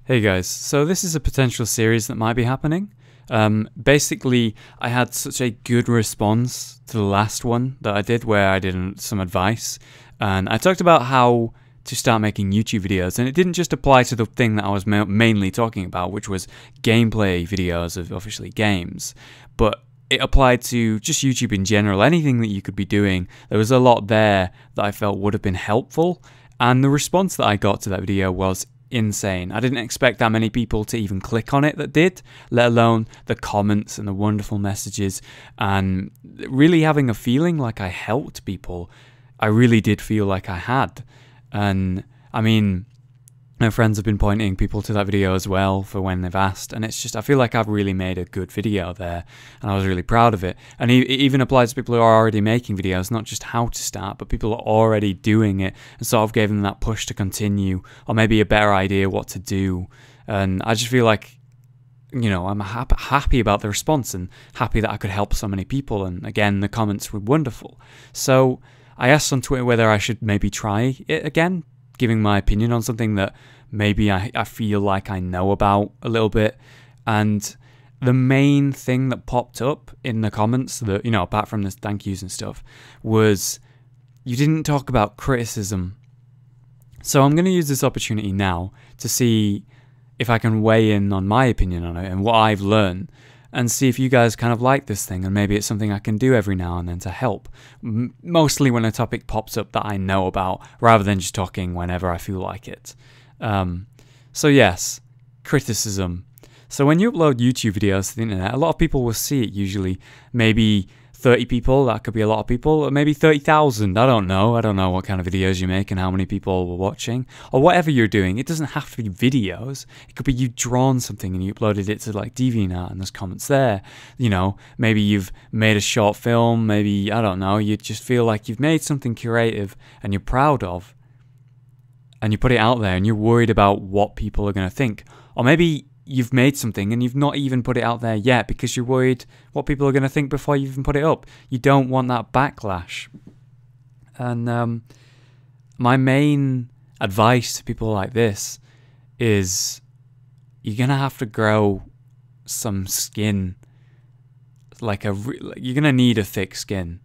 Hey guys, so this is a potential series that might be happening. Basically, I had such a good response to the last one that I did where I did some advice, and I talked about how to start making YouTube videos, and it didn't just apply to the thing that I was mainly talking about, which was gameplay videos of obviously games, but it applied to just YouTube in general, anything that you could be doing. There was a lot there that I felt would have been helpful, and the response that I got to that video was insane. I didn't expect that many people to even click on it that did, let alone the comments and the wonderful messages, and really having a feeling like I helped people. I really did feel like I had. And I mean, my friends have been pointing people to that video as well for when they've asked, and it's just, I feel like I've really made a good video there, and I was really proud of it. And it even applies to people who are already making videos, not just how to start, but people are already doing it, and sort of gave them that push to continue, or maybe a better idea what to do. And I just feel like, you know, I'm happy about the response, and happy that I could help so many people, and again, the comments were wonderful. So I asked on Twitter whether I should maybe try it again, giving my opinion on something that maybe I feel like I know about a little bit. And the main thing that popped up in the comments, that, you know, apart from the thank yous and stuff, was you didn't talk about criticism. So I'm going to use this opportunity now to see if I can weigh in on my opinion on it and what I've learned, and see if you guys kind of like this thing, and maybe it's something I can do every now and then to help. Mostly when a topic pops up that I know about, rather than just talking whenever I feel like it. So yes, criticism. So when you upload YouTube videos to the internet, a lot of people will see it usually. Maybe 30 people, that could be a lot of people, or maybe 30,000, I don't know. I don't know what kind of videos you make and how many people were watching, or whatever you're doing. It doesn't have to be videos. It could be you've drawn something and you uploaded it to like DeviantArt and there's comments there. You know, maybe you've made a short film, maybe, I don't know, you just feel like you've made something creative and you're proud of, and you put it out there and you're worried about what people are going to think. Or maybe you've made something and you've not even put it out there yet because you're worried what people are going to think before you even put it up. You don't want that backlash. And my main advice to people like this is you're going to have to grow some skin. You're going to need a thick skin.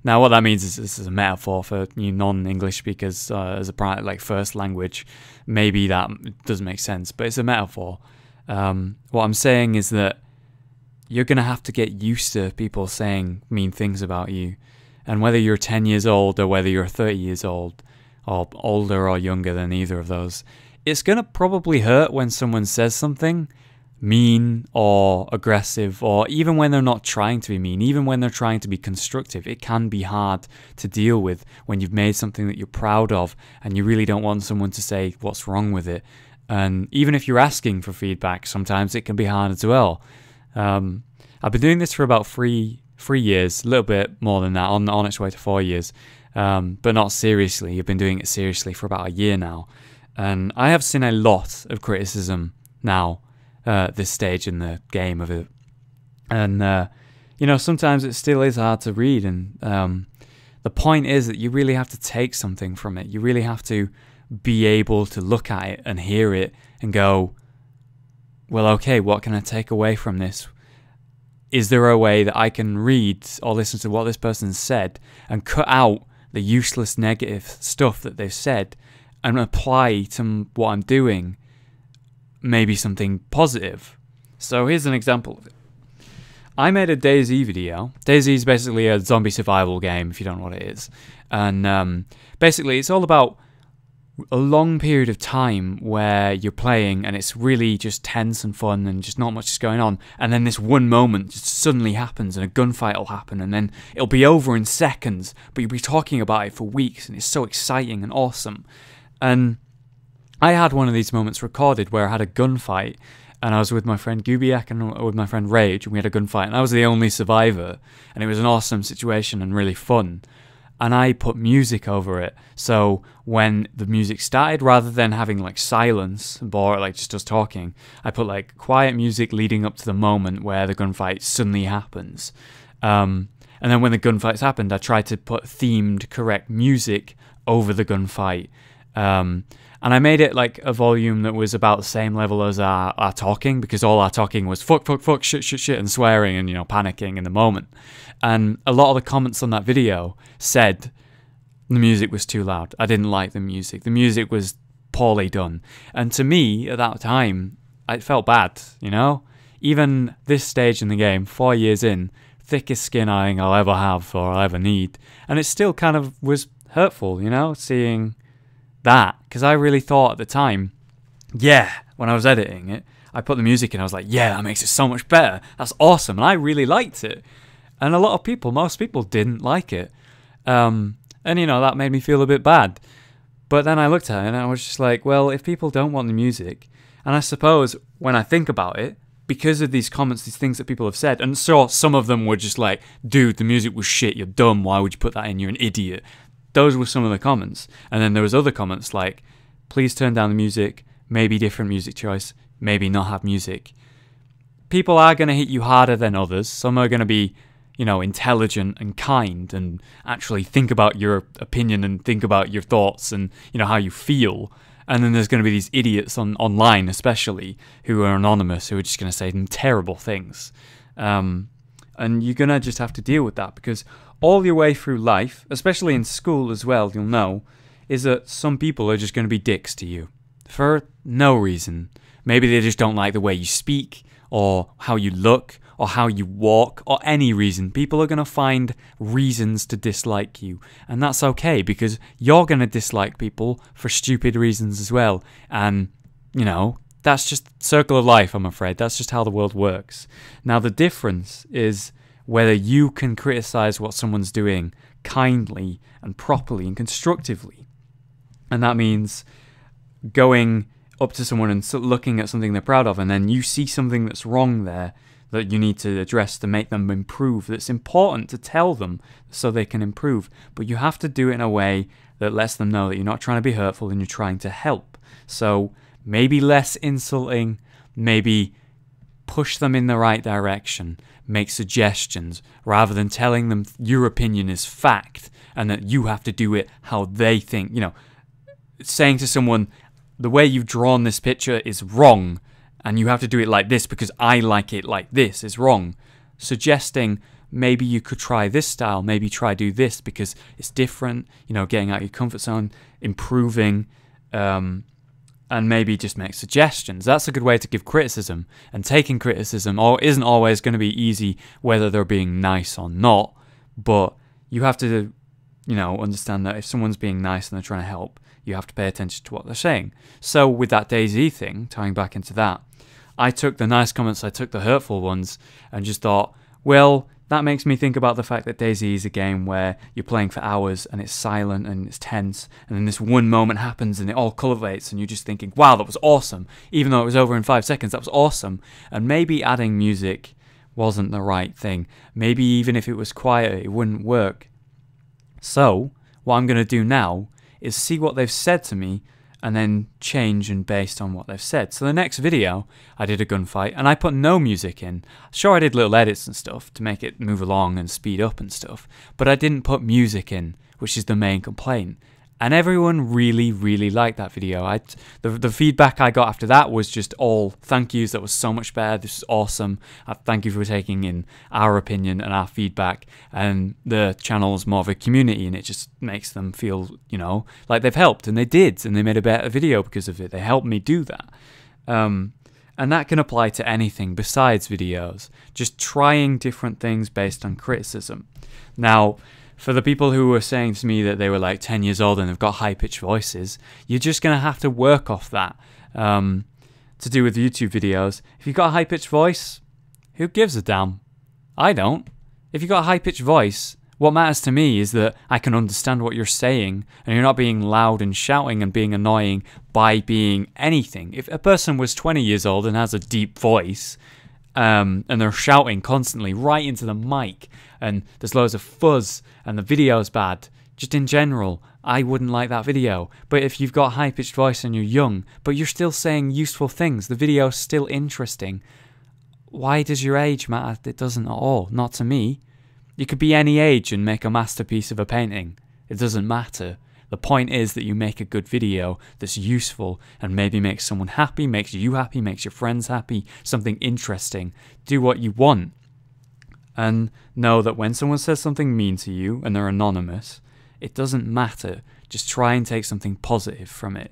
Now, what that means is this is a metaphor for you non-English speakers as a first language. Maybe that doesn't make sense, but it's a metaphor. What I'm saying is that you're going to have to get used to people saying mean things about you. And whether you're 10 years old or whether you're 30 years old, or older or younger than either of those, it's going to probably hurt when someone says something mean or aggressive, or even when they're not trying to be mean, even when they're trying to be constructive. It can be hard to deal with when you've made something that you're proud of and you really don't want someone to say what's wrong with it. And even if you're asking for feedback, sometimes it can be hard as well. I've been doing this for about three years, a little bit more than that, on its way to 4 years, but not seriously. I've been doing it seriously for about a year now, and I have seen a lot of criticism now at this stage in the game of it. And you know, sometimes it still is hard to read, and the point is that you really have to take something from it. You really have to be able to look at it and hear it and go, well, okay, what can I take away from this? Is there a way that I can read or listen to what this person said and cut out the useless negative stuff that they've said and apply to what I'm doing maybe something positive? So here's an example of it. I made a DayZ video. DayZ is basically a zombie survival game, if you don't know what it is. And basically it's all about a long period of time where you're playing and it's really just tense and fun and just not much is going on, and then this one moment just suddenly happens and a gunfight will happen and then it'll be over in seconds, but you'll be talking about it for weeks and it's so exciting and awesome. And I had one of these moments recorded where I had a gunfight, and I was with my friend Gubiak and with my friend Rage, and we had a gunfight, and I was the only survivor, and it was an awesome situation and really fun. And I put music over it, so when the music started, rather than having like silence or like just us talking, I put like quiet music leading up to the moment where the gunfight suddenly happens. And then when the gunfights happened, I tried to put themed correct music over the gunfight. And I made it like a volume that was about the same level as our talking, because all our talking was fuck, fuck, fuck, shit, shit, shit, and swearing and, panicking in the moment. And a lot of the comments on that video said the music was too loud. I didn't like the music. The music was poorly done. And to me, at that time, I felt bad, Even this stage in the game, 4 years in, thickest skin I think I'll ever have or I'll ever need. And it still kind of was hurtful, seeing that, because I really thought at the time, when I was editing it, I put the music in, I was like, that makes it so much better, that's awesome, and I really liked it. And a lot of people, most people didn't like it, and that made me feel a bit bad. But then I looked at it and I was just like, well, if people don't want the music, and I suppose when I think about it, because of these comments, these things that people have said, and so some of them were just like, dude, the music was shit, you're dumb, why would you put that in, you're an idiot. Those were some of the comments. And then there was other comments like, please turn down the music, maybe different music choice, maybe not have music. People are going to hit you harder than others. Some are going to be, intelligent and kind and actually think about your opinion and think about your thoughts and, how you feel. And then there's going to be these idiots online especially who are anonymous, who are just going to say terrible things. And you're going to just have to deal with that, because all your way through life, especially in school as well, you'll know, is that some people are just going to be dicks to you for no reason. Maybe they just don't like the way you speak or how you look or how you walk or any reason. People are going to find reasons to dislike you, and that's okay, because you're going to dislike people for stupid reasons as well. And, that's just circle of life, I'm afraid. That's just how the world works. Now, the difference is whether you can criticize what someone's doing kindly and properly and constructively. And that means going up to someone and looking at something they're proud of, and then you see something that's wrong there that you need to address to make them improve, that's important to tell them so they can improve. But you have to do it in a way that lets them know that you're not trying to be hurtful and you're trying to help. So maybe less insulting, maybe push them in the right direction, make suggestions, rather than telling them your opinion is fact and that you have to do it how they think. Saying to someone, the way you've drawn this picture is wrong and you have to do it like this because I like it like this is wrong. Suggesting maybe you could try this style, maybe try do this because it's different, getting out of your comfort zone, improving, and maybe just make suggestions. That's a good way to give criticism. And taking criticism isn't always going to be easy, whether they're being nice or not, but you have to, understand that if someone's being nice and they're trying to help, you have to pay attention to what they're saying. So with that DayZ thing, tying back into that, I took the nice comments, I took the hurtful ones, and just thought, well, that makes me think about the fact that DayZ is a game where you're playing for hours and it's silent and it's tense, and then this one moment happens and it all cultivates and you're just thinking, wow, that was awesome. Even though it was over in 5 seconds, that was awesome. And maybe adding music wasn't the right thing. Maybe even if it was quieter, it wouldn't work. So what I'm going to do now is see what they've said to me and then change and based on what they've said. So the next video, I did a gunfight and I put no music in. Sure, I did little edits and stuff to make it move along and speed up and stuff, but I didn't put music in, which is the main complaint. And everyone really, really liked that video. The feedback I got after that was just all thank yous. That was so much better. This is awesome. Thank you for taking in our opinion and our feedback. And the channel is more of a community, and it just makes them feel, like they've helped. And they did. And they made a better video because of it. They helped me do that. And that can apply to anything besides videos. Just trying different things based on criticism. Now, for the people who were saying to me that they were like 10 years old and they've got high-pitched voices, you're just going to have to work off that to do with YouTube videos. If you've got a high-pitched voice, who gives a damn? I don't. If you've got a high-pitched voice, what matters to me is that I can understand what you're saying and you're not being loud and shouting and being annoying by being anything. If a person was 20 years old and has a deep voice, and they're shouting constantly right into the mic, and there's loads of fuzz, and the video's bad, just in general, I wouldn't like that video. But if you've got a high-pitched voice and you're young, but you're still saying useful things, the video's still interesting, why does your age matter? It doesn't at all. Not to me. You could be any age and make a masterpiece of a painting. It doesn't matter. The point is that you make a good video that's useful and maybe makes someone happy, makes you happy, makes your friends happy, something interesting. Do what you want. And know that when someone says something mean to you and they're anonymous, it doesn't matter. Just try and take something positive from it.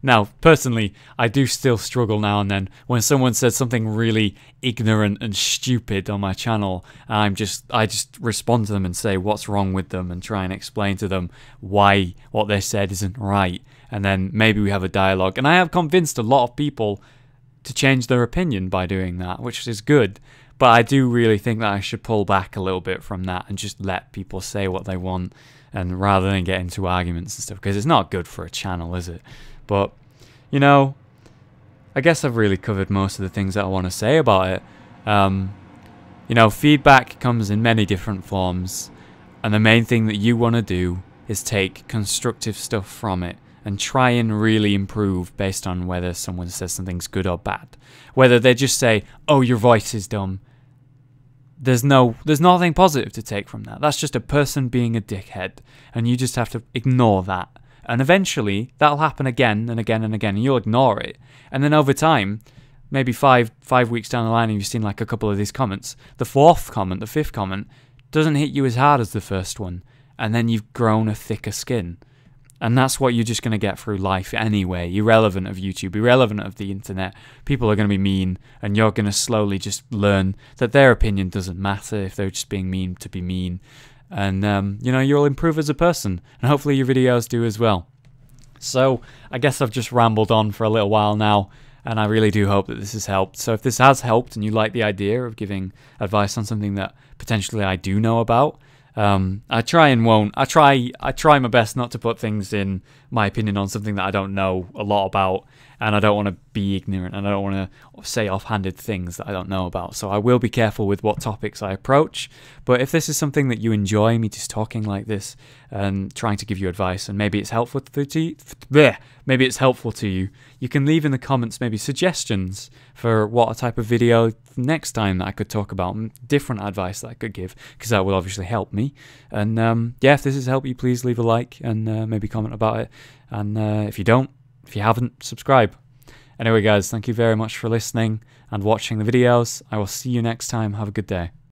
Now, personally, I do still struggle now and then when someone says something really ignorant and stupid on my channel. I just respond to them and say what's wrong with them and try and explain to them why what they said isn't right. And then maybe we have a dialogue. And I have convinced a lot of people to change their opinion by doing that, which is good. But I do really think that I should pull back a little bit from that and just let people say what they want, and rather than get into arguments and stuff, because it's not good for a channel, is it? But, you know, I guess I've really covered most of the things that I want to say about it. You know, feedback comes in many different forms, and the main thing that you want to do is take constructive stuff from it and try and really improve based on whether someone says something's good or bad. Whether they just say, oh, your voice is dumb, there's nothing positive to take from that. That's just a person being a dickhead, and you just have to ignore that. And eventually, that'll happen again and again and again, and you'll ignore it. And then over time, maybe five weeks down the line, and you've seen like a couple of these comments, the fourth comment, the fifth comment, doesn't hit you as hard as the first one. And then you've grown a thicker skin. And that's what you're just going to get through life anyway, irrelevant of YouTube, irrelevant of the internet. People are going to be mean, and you're going to slowly just learn that their opinion doesn't matter if they're just being mean to be mean. And, you know, you'll improve as a person, and hopefully your videos do as well. So, I guess I've just rambled on for a little while now, and I really do hope that this has helped. So if this has helped and you like the idea of giving advice on something that potentially I do know about, I try my best not to put things in my opinion on something that I don't know a lot about, and I don't want to be ignorant, and I don't want to say offhanded things that I don't know about. So I will be careful with what topics I approach. But if this is something that you enjoy, me just talking like this and trying to give you advice, and maybe it's helpful to you, you can leave in the comments maybe suggestions for what type of video next time that I could talk about, different advice that I could give, because that will obviously help me. And yeah, if this has helped you, please leave a like and maybe comment about it. And if you haven't, subscribe. Anyway guys, thank you very much for listening and watching the videos. I will see you next time. Have a good day.